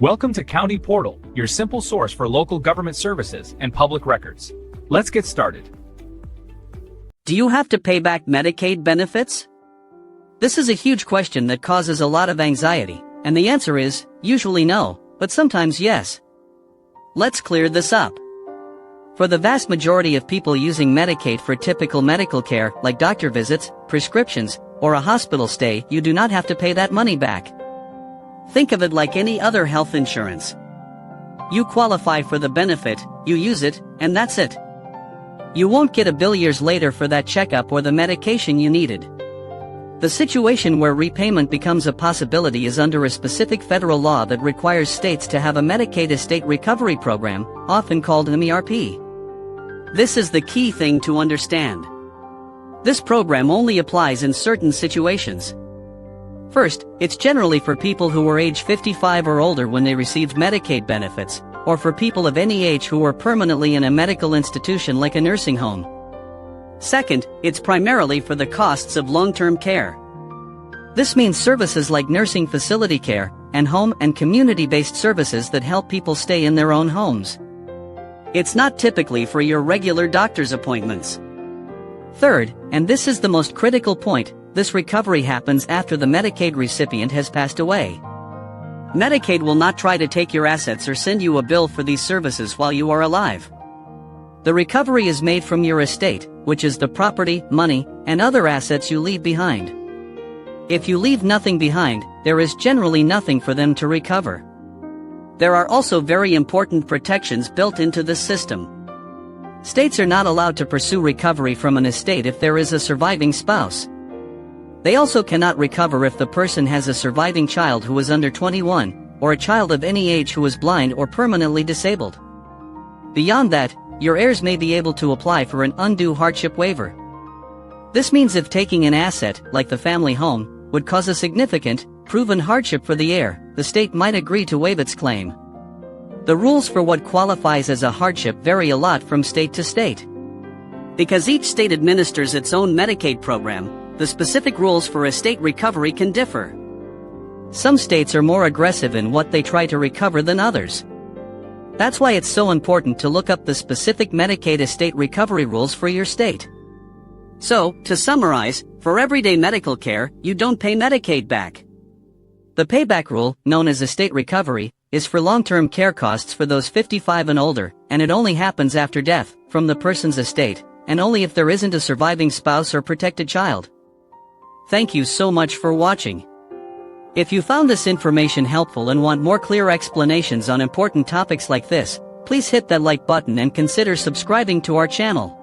Welcome to County Portal, your simple source for local government services and public records. Let's get started. Do you have to pay back Medicaid benefits? This is a huge question that causes a lot of anxiety, and the answer is, usually no, but sometimes yes. Let's clear this up. For the vast majority of people using Medicaid for typical medical care, like doctor visits, prescriptions, or a hospital stay, you do not have to pay that money back. Think of it like any other health insurance. You qualify for the benefit, you use it, and that's it. You won't get a bill years later for that checkup or the medication you needed. The situation where repayment becomes a possibility is under a specific federal law that requires states to have a Medicaid Estate Recovery Program, often called MERP. This is the key thing to understand. This program only applies in certain situations. First, it's generally for people who were age 55 or older when they received Medicaid benefits, or for people of any age who were permanently in a medical institution like a nursing home. Second, it's primarily for the costs of long-term care. This means services like nursing facility care, and home and community-based services that help people stay in their own homes. It's not typically for your regular doctor's appointments. Third, and this is the most critical point, this recovery happens after the Medicaid recipient has passed away. Medicaid will not try to take your assets or send you a bill for these services while you are alive. The recovery is made from your estate, which is the property, money, and other assets you leave behind. If you leave nothing behind, there is generally nothing for them to recover. There are also very important protections built into this system. States are not allowed to pursue recovery from an estate if there is a surviving spouse. They also cannot recover if the person has a surviving child who is under 21, or a child of any age who is blind or permanently disabled. Beyond that, your heirs may be able to apply for an undue hardship waiver. This means if taking an asset, like the family home, would cause a significant, proven hardship for the heir, the state might agree to waive its claim. The rules for what qualifies as a hardship vary a lot from state to state. Because each state administers its own Medicaid program, the specific rules for estate recovery can differ. Some states are more aggressive in what they try to recover than others. That's why it's so important to look up the specific Medicaid estate recovery rules for your state. So, to summarize, for everyday medical care, you don't pay Medicaid back. The payback rule, known as estate recovery, is for long-term care costs for those 55 and older, and it only happens after death, from the person's estate, and only if there isn't a surviving spouse or protected child. Thank you so much for watching. If you found this information helpful and want more clear explanations on important topics like this, please hit that like button and consider subscribing to our channel.